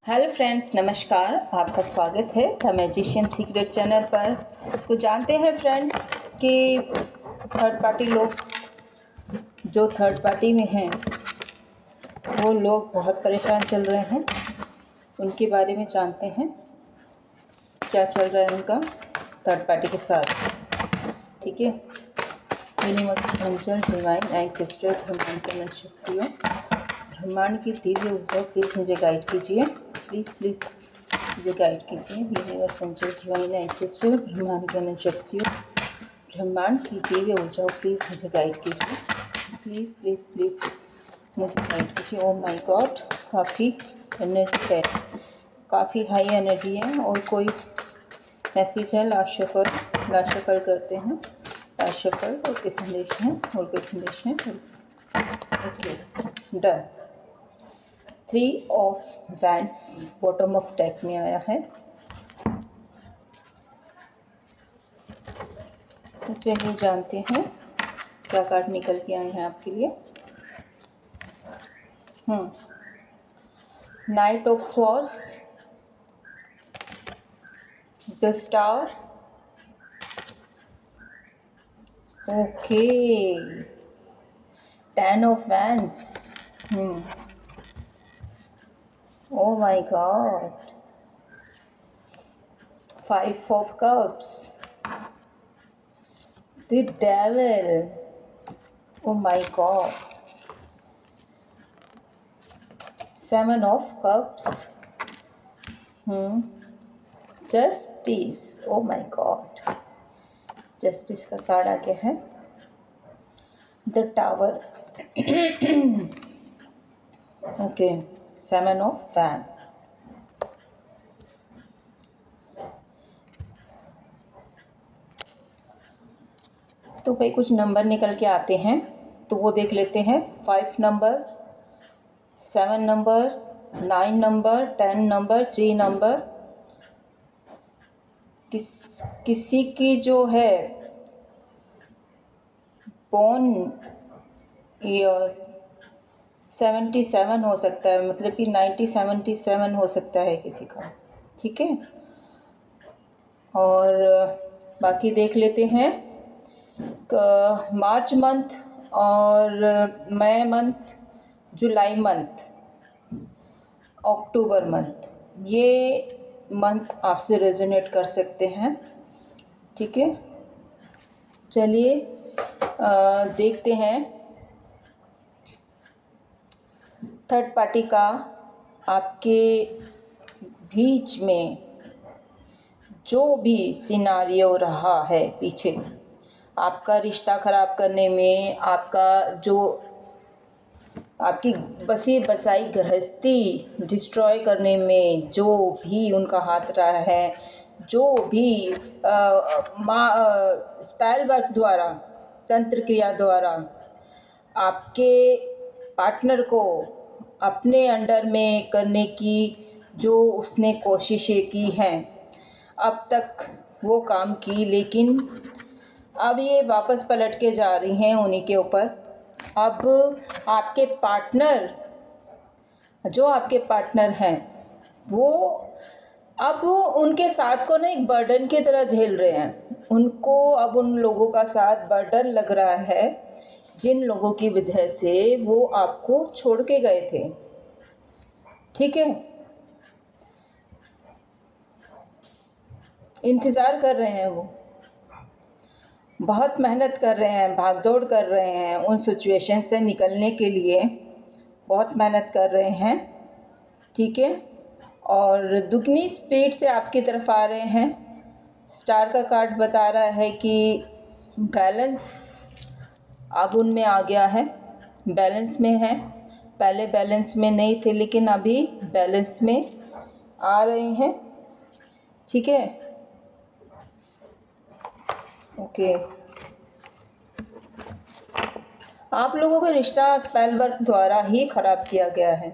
Hello friends, नमस्कार। आपका स्वागत है द मैजिशियन सीक्रेट चैनल पर। तो जानते हैं फ्रेंड्स कि थर्ड पार्टी लोग जो थर्ड पार्टी में हैं वो लोग बहुत परेशान चल रहे हैं। उनके बारे में जानते हैं क्या चल रहा है उनका थर्ड पार्टी के साथ। ठीक है। यूनिवर्सल एंजल, डिवाइन एंसेस्टर, ब्रह्मांड के मन शक्तियों, ब्रह्मांड की दिव्य ऊर्जा, प्लीज़ मुझे गाइड कीजिए। प्लीज़ मुझे गाइड कीजिए। यूनिवर्स एंजल, डिवाइन एंसेस्टर, ब्रह्मांड के मन शक्तियों, ब्रह्मांड की दिव्य ऊर्जा, प्लीज़ मुझे गाइड कीजिए। प्लीज़ मुझे गाइड कीजिए। ओ माय गॉड, काफ़ी एनर्जी है, काफ़ी हाई एनर्जी है। और कोई मैसेज है? लास्ट शफल करते हैं। लास्ट शफल और कोई संदेश है? Okay, done. 3 of wands bottom of deck में आया है। तो चलिए जानते हैं क्या कार्ड निकल के आए हैं आपके लिए। Night of swords, the star, okay, 10 of wands, oh my god, 5 of cups, the devil, oh my god, 7 of cups, justice, oh my god, justice का कार्ड आ गया है। The tower, okay, 7 of fan. तो भाई कुछ number निकल के आते हैं तो वो देख लेते हैं। 5 number, 7 number, 9 number, 10 number, 3 number. किसी की जो है बोर्न ईयर 77 हो सकता है, मतलब कि 1977 हो सकता है किसी का। ठीक है। और बाकी देख लेते हैं मार्च मंथ और मई मंथ, जुलाई मंथ, अक्टूबर मंथ, ये मंथ आपसे रेजोनेट कर सकते हैं। ठीक है। चलिए देखते हैं थर्ड पार्टी का आपके बीच में जो भी सिनारियो रहा है पीछे, आपका रिश्ता ख़राब करने में, आपकी बसी बसाई गृहस्थी डिस्ट्रॉय करने में जो भी उनका हाथ रहा है, जो भी स्पेल वर्क द्वारा, तंत्र क्रिया द्वारा आपके पार्टनर को अपने अंडर में करने की जो उसने कोशिशें की हैं, अब तक वो काम की, लेकिन अब ये वापस पलट के जा रही हैं उन्हीं के ऊपर। अब आपके पार्टनर हैं वो अब उनके साथ को ना एक बर्डन की तरह झेल रहे हैं। उनको अब उन लोगों का साथ बर्डन लग रहा है जिन लोगों की वजह से वो आपको छोड़ के गए थे। ठीक है। इंतज़ार कर रहे हैं, वो बहुत मेहनत कर रहे हैं, भागदौड़ कर रहे हैं, उन सिचुएशन से निकलने के लिए बहुत मेहनत कर रहे हैं। ठीक है। और दुगनी स्पीड से आपकी तरफ आ रहे हैं। स्टार का कार्ड बता रहा है कि बैलेंस अब उनमें आ गया है, बैलेंस में है। पहले बैलेंस में नहीं थे लेकिन अभी बैलेंस में आ रहे हैं। ठीक है। ओके। आप लोगों का रिश्ता स्पेल वर्क द्वारा ही ख़राब किया गया है,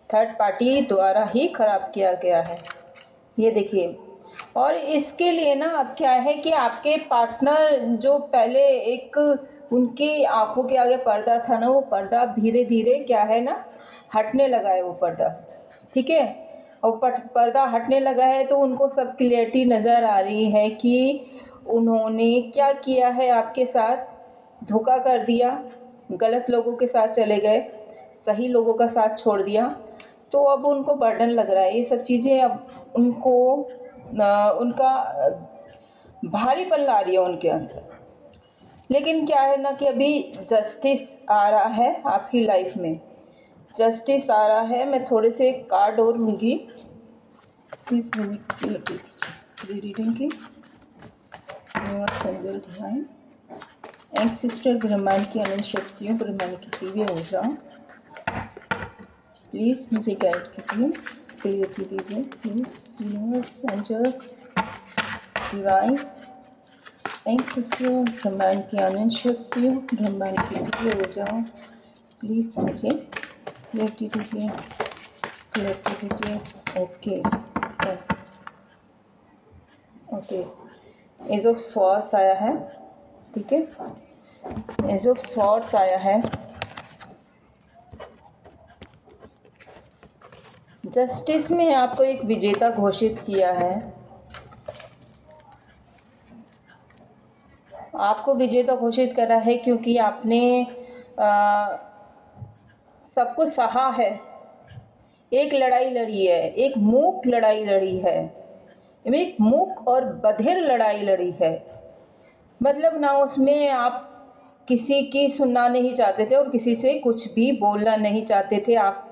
थर्ड पार्टी द्वारा ही ख़राब किया गया है, ये देखिए। और इसके लिए ना अब क्या है कि आपके पार्टनर जो पहले एक उनकी आंखों के आगे पर्दा था ना, वो पर्दा अब धीरे धीरे क्या है ना हटने लगा है वो पर्दा। ठीक है। और पर्दा हटने लगा है तो उनको सब क्लियरिटी नज़र आ रही है कि उन्होंने क्या किया है आपके साथ, धोखा कर दिया, गलत लोगों के साथ चले गए, सही लोगों का साथ छोड़ दिया। तो अब उनको बर्डन लग रहा है, ये सब चीज़ें अब उनको उनका भारीपन ला रही है उनके अंदर। लेकिन क्या है ना कि अभी जस्टिस आ रहा है आपकी लाइफ में, जस्टिस आ रहा है। मैं थोड़े से कार्ड और लूँगी, प्लीज़ मुझे रीडिंग की। संजल डिवाइन एक सिस्टर ब्रह्मांड की अनंत शक्तियों, ब्रह्मांड की दिव्य ऊर्जा, प्लीज़ मुझे गाइड कीजिए, क्लियरिटी दीजिए प्लीज़। यूनिवर्स एंजल डिवाइन एक सिस्टर ब्रह्मांड की अनंत शक्तियों, ब्रह्मांड की दिव्य ऊर्जा, प्लीज़ मुझे क्लियरिटी दीजिए, क्लियरिटी दीजिए। Okay okay, age of swords आया है, ठीक है, एज ऑफ स्वॉर्ड्स आया है। जस्टिस में आपको एक विजेता घोषित किया है, आपको विजेता घोषित करा है क्योंकि आपने सब कुछ सहा है। एक लड़ाई लड़ी है, एक मूक लड़ाई लड़ी है, एक मूक और बधिर लड़ाई लड़ी है। मतलब ना उसमें आप किसी की सुनना नहीं चाहते थे और किसी से कुछ भी बोलना नहीं चाहते थे। आप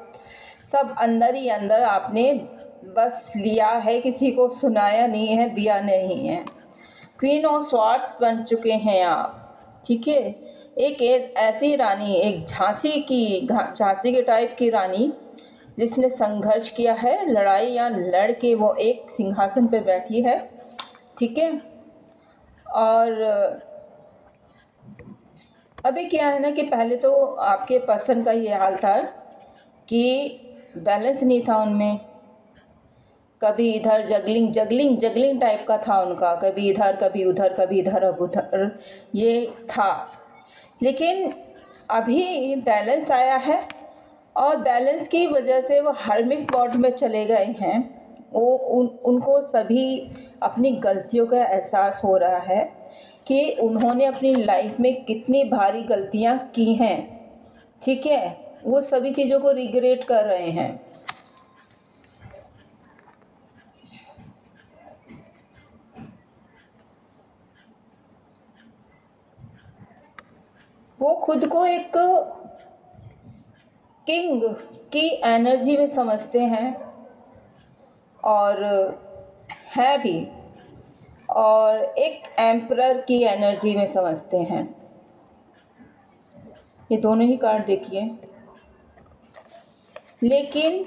सब अंदर ही अंदर आपने बस लिया है, किसी को सुनाया नहीं है, दिया नहीं है। क्वीन ऑफ स्वॉर्ड्स बन चुके हैं आप, ठीक है। एक ऐसी रानी, एक झांसी के टाइप की रानी जिसने संघर्ष किया है, लड़ाई या लड़ के वो एक सिंहासन पे बैठी है, ठीक है। और अभी क्या है ना कि पहले तो आपके पर्सन का ये हाल था कि बैलेंस नहीं था उनमें, कभी इधर जगलिंग टाइप का था उनका, कभी इधर कभी उधर, कभी इधर अब उधर, ये था। लेकिन अभी बैलेंस आया है और बैलेंस की वजह से वो हर्मिट मोड में चले गए हैं। वो उनको सभी अपनी गलतियों का एहसास हो रहा है कि उन्होंने अपनी लाइफ में कितनी भारी गलतियां की हैं, ठीक है। वो सभी चीज़ों को रिग्रेट कर रहे हैं। वो खुद को एक किंग की एनर्जी में समझते हैं और है भी, और एक एम्परर की एनर्जी में समझते हैं। ये दोनों ही कार्ड देखिए। लेकिन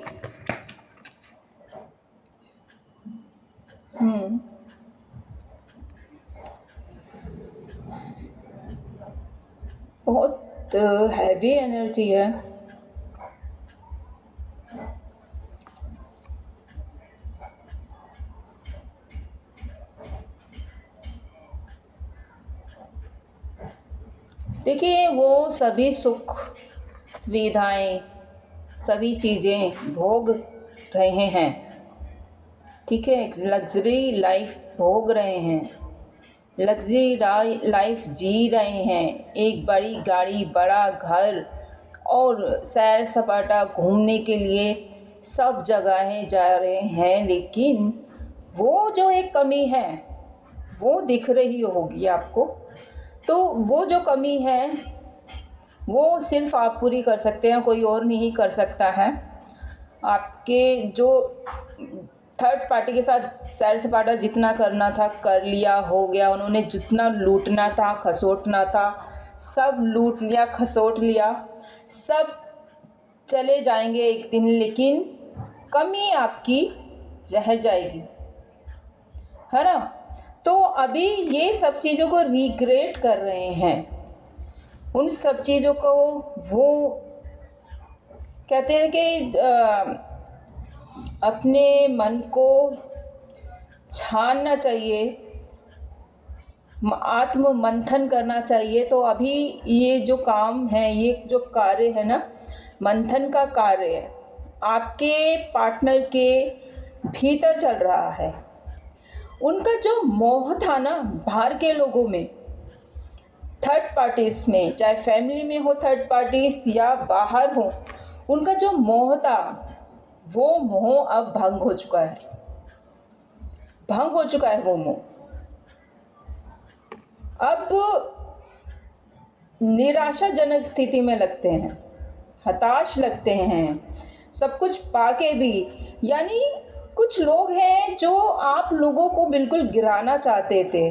बहुत हैवी एनर्जी है। देखिए, वो सभी सुख सुविधाएं, सभी चीज़ें भोग रहे हैं, ठीक है। लग्जरी लाइफ भोग रहे हैं, लग्जरी लाइफ जी रहे हैं। एक बड़ी गाड़ी, बड़ा घर और सैर सपाटा घूमने के लिए सब जगहें जा रहे हैं। लेकिन वो जो एक कमी है वो दिख रही होगी आपको। तो वो जो कमी है वो सिर्फ आप पूरी कर सकते हैं, कोई और नहीं कर सकता है। आपके जो थर्ड पार्टी के साथ सैर सपाटा जितना करना था कर लिया, हो गया। उन्होंने जितना लूटना था, खसोटना था, सब लूट लिया, खसोट लिया, सब चले जाएंगे एक दिन। लेकिन कमी आपकी रह जाएगी, है ना। तो अभी ये सब चीज़ों को रिग्रेट कर रहे हैं, उन सब चीज़ों को वो कहते हैं कि अपने मन को छानना चाहिए, आत्म मंथन करना चाहिए। तो अभी ये जो काम है, ये जो कार्य है ना, मंथन का कार्य है। आपके पार्टनर के भीतर चल रहा है। उनका जो मोह था ना बाहर के लोगों में, थर्ड पार्टीज में, चाहे फैमिली में हो थर्ड पार्टीज या बाहर हो, उनका जो मोह था वो मोह अब भंग हो चुका है, भंग हो चुका है वो मोह। अब निराशाजनक स्थिति में लगते हैं, हताश लगते हैं, सब कुछ पाके भी। यानी कुछ लोग हैं जो आप लोगों को बिल्कुल गिराना चाहते थे,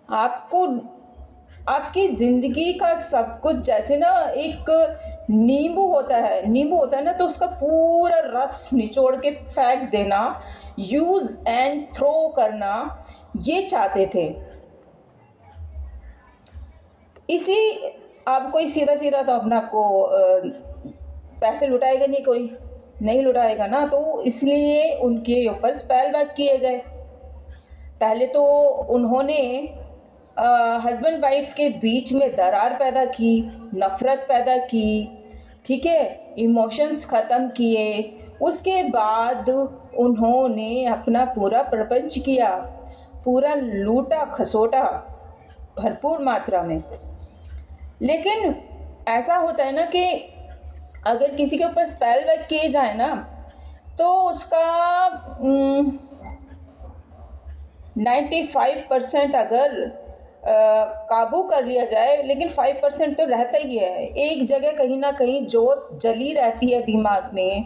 आपको आपकी ज़िंदगी का सब कुछ, जैसे ना एक नींबू होता है ना, तो उसका पूरा रस निचोड़ के फेंक देना, यूज़ एंड थ्रो करना, ये चाहते थे। इसी अब कोई सीधा सीधा तो अपना आपको पैसे लुटाएगा नहीं, कोई नहीं लुटाएगा ना, तो इसलिए उनके ऊपर स्पेल वर्क किए गए। पहले तो उन्होंने हस्बैंड वाइफ के बीच में दरार पैदा की, नफ़रत पैदा की, ठीक है, इमोशंस ख़त्म किए। उसके बाद उन्होंने अपना पूरा प्रपंच किया, पूरा लूटा खसोटा भरपूर मात्रा में। लेकिन ऐसा होता है ना कि अगर किसी के ऊपर स्पेल वर्क किए जाए ना, तो उसका 95% अगर काबू कर लिया जाए, लेकिन 5% तो रहता ही है। एक जगह कहीं ना कहीं जोत जली रहती है दिमाग में,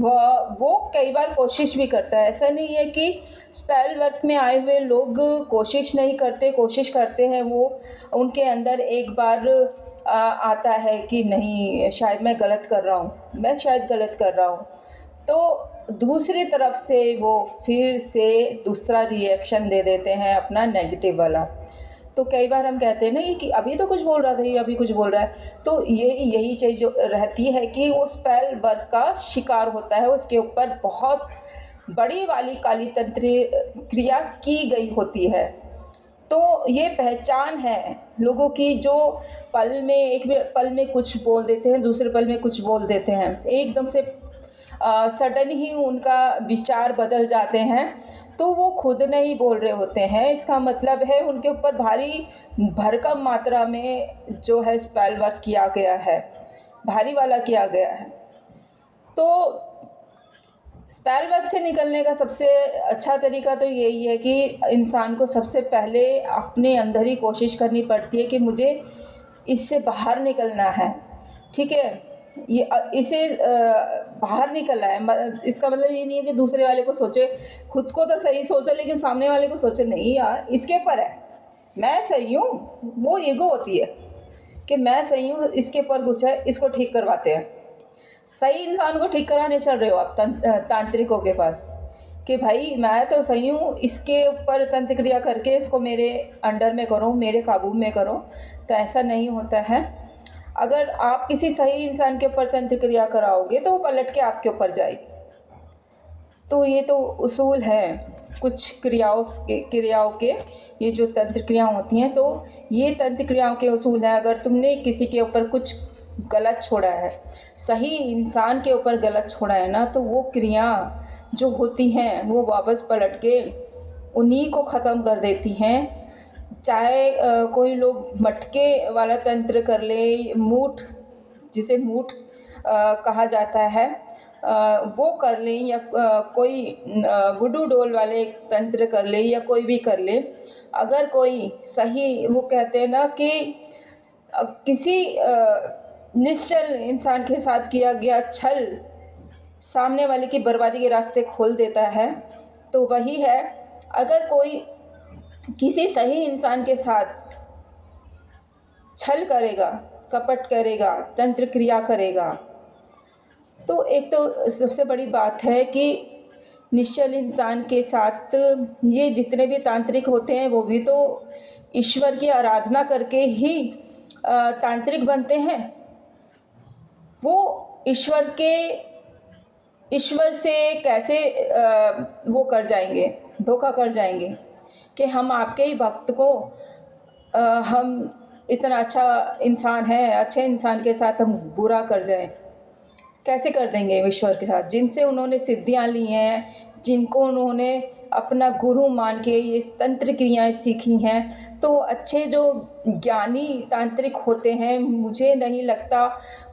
वो कई बार कोशिश भी करता है। ऐसा नहीं है कि स्पेल वर्क में आए हुए लोग कोशिश नहीं करते, कोशिश करते हैं। वो उनके अंदर एक बार आता है कि नहीं, शायद मैं गलत कर रहा हूँ, मैं शायद गलत कर रहा हूँ, तो दूसरी तरफ से वो फिर से दूसरा रिएक्शन दे देते हैं अपना नेगेटिव वाला। तो कई बार हम कहते हैं ना कि अभी तो कुछ बोल रहा था, ये अभी कुछ बोल रहा है, तो यही चीज़ जो रहती है कि वो स्पेल वर्क का शिकार होता है, उसके ऊपर बहुत बड़ी वाली काली तंत्र क्रिया की गई होती है। तो ये पहचान है लोगों की, जो पल में, एक पल में कुछ बोल देते हैं, दूसरे पल में कुछ बोल देते हैं, एकदम से सडन ही उनका विचार बदल जाते हैं। तो वो खुद नहीं बोल रहे होते हैं, इसका मतलब है उनके ऊपर भारी भरकम मात्रा में जो है स्पेल वर्क किया गया है, भारी वाला किया गया है। तो स्पेल वर्क से निकलने का सबसे अच्छा तरीका तो यही है कि इंसान को सबसे पहले अपने अंदर ही कोशिश करनी पड़ती है कि मुझे इससे बाहर निकलना है, ठीक है, इसे बाहर निकलना है। इसका मतलब ये नहीं है कि दूसरे वाले को सोचे, खुद को तो सही सोचो, लेकिन सामने वाले को सोचे नहीं यार इसके ऊपर है, मैं सही हूँ। वो ईगो होती है कि मैं सही हूँ, इसके ऊपर कुछ है, इसको ठीक करवाते हैं। सही इंसान को ठीक कराने चल रहे हो आप तांत्रिकों के पास कि भाई मैं तो सही हूँ, इसके ऊपर तंत्र क्रिया करके इसको मेरे अंडर में करो, मेरे काबू में करो। तो ऐसा नहीं होता है। अगर आप किसी सही इंसान के ऊपर तंत्र क्रिया कराओगे तो वो पलट के आपके ऊपर जाएगी। तो ये तो उसूल है कुछ क्रियाओं के, ये जो तंत्र क्रियाएँ होती हैं, तो ये तंत्र क्रियाओं के उसूल हैं। अगर तुमने किसी के ऊपर कुछ गलत छोड़ा है, सही इंसान के ऊपर गलत छोड़ा है ना, तो वो क्रिया जो होती हैं वो वापस पलट के उन्हीं को ख़त्म कर देती हैं। चाहे कोई लोग मटके वाला तंत्र कर ले, मूठ, जिसे मूठ कहा जाता है, वो कर लें, या कोई वुडू डोल वाले तंत्र कर ले, या कोई भी कर ले। अगर कोई सही, वो कहते हैं ना कि किसी निश्चल इंसान के साथ किया गया छल सामने वाले की बर्बादी के रास्ते खोल देता है, तो वही है। अगर कोई किसी सही इंसान के साथ छल करेगा, कपट करेगा, तंत्र क्रिया करेगा, तो एक तो सबसे बड़ी बात है कि निश्चल इंसान के साथ ये जितने भी तांत्रिक होते हैं वो भी तो ईश्वर की आराधना करके ही तांत्रिक बनते हैं। वो ईश्वर से कैसे वो कर जाएंगे, धोखा कर जाएंगे कि हम आपके ही भक्त को, हम इतना अच्छा इंसान है, अच्छे इंसान के साथ हम बुरा कर जाएं। कैसे कर देंगे ईश्वर के साथ, जिनसे उन्होंने सिद्धियां ली हैं, जिनको उन्होंने अपना गुरु मान के ये तंत्र क्रियाएं सीखी हैं। तो अच्छे जो ज्ञानी तांत्रिक होते हैं, मुझे नहीं लगता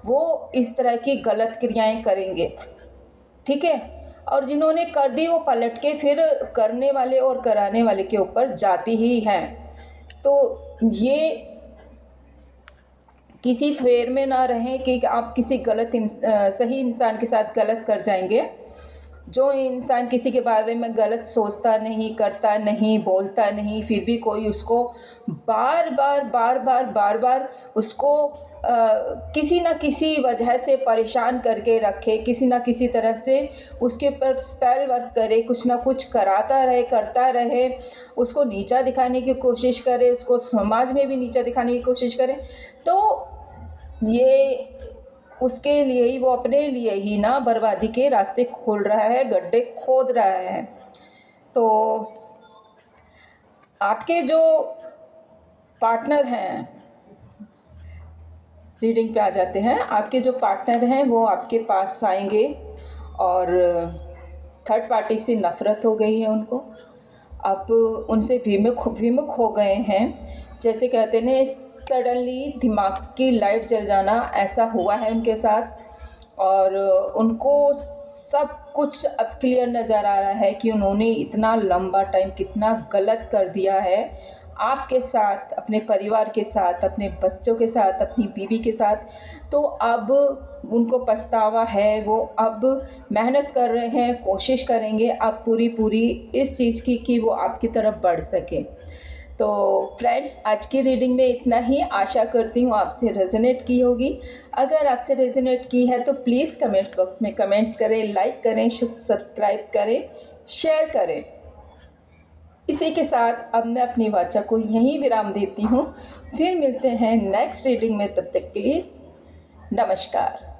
वो इस तरह की गलत क्रियाएं करेंगे, ठीक है। और जिन्होंने कर दी वो पलट के फिर करने वाले और कराने वाले के ऊपर जाती ही हैं। तो ये किसी फेर में ना रहें कि आप किसी सही इंसान के साथ गलत कर जाएंगे। जो इंसान किसी के बारे में गलत सोचता नहीं, करता नहीं, बोलता नहीं, फिर भी कोई उसको बार बार उसको किसी न किसी वजह से परेशान करके रखे, किसी न किसी तरह से उसके ऊपर स्पेल वर्क करे, कुछ ना कुछ करता रहे, उसको नीचा दिखाने की कोशिश करे, उसको समाज में भी नीचा दिखाने की कोशिश करे, तो ये उसके लिए ही, वो अपने लिए ही ना बर्बादी के रास्ते खोल रहा है, गड्ढे खोद रहा है। तो आपके जो पार्टनर हैं, रीडिंग पे आ जाते हैं, आपके जो पार्टनर हैं वो आपके पास आएंगे और थर्ड पार्टी से नफ़रत हो गई है उनको, अब उनसे विमुख हो गए हैं। जैसे कहते हैं सडनली दिमाग की लाइट जल जाना, ऐसा हुआ है उनके साथ। और उनको सब कुछ अब क्लियर नज़र आ रहा है कि उन्होंने इतना लंबा टाइम कितना गलत कर दिया है आपके साथ, अपने परिवार के साथ, अपने बच्चों के साथ, अपनी बीवी के साथ। तो अब उनको पछतावा है, वो अब मेहनत कर रहे हैं, कोशिश करेंगे अब पूरी इस चीज़ की कि वो आपकी तरफ बढ़ सके। तो फ्रेंड्स, आज की रीडिंग में इतना ही। आशा करती हूँ आपसे रेजोनेट की होगी। अगर आपसे रेजोनेट की है तो प्लीज़ कमेंट्स बॉक्स में कमेंट्स करें, लाइक करें, सब्सक्राइब करें, शेयर करें। इसी के साथ अब मैं अपनी वाचा को यहीं विराम देती हूँ। फिर मिलते हैं नेक्स्ट रीडिंग में, तब तक के लिए नमस्कार।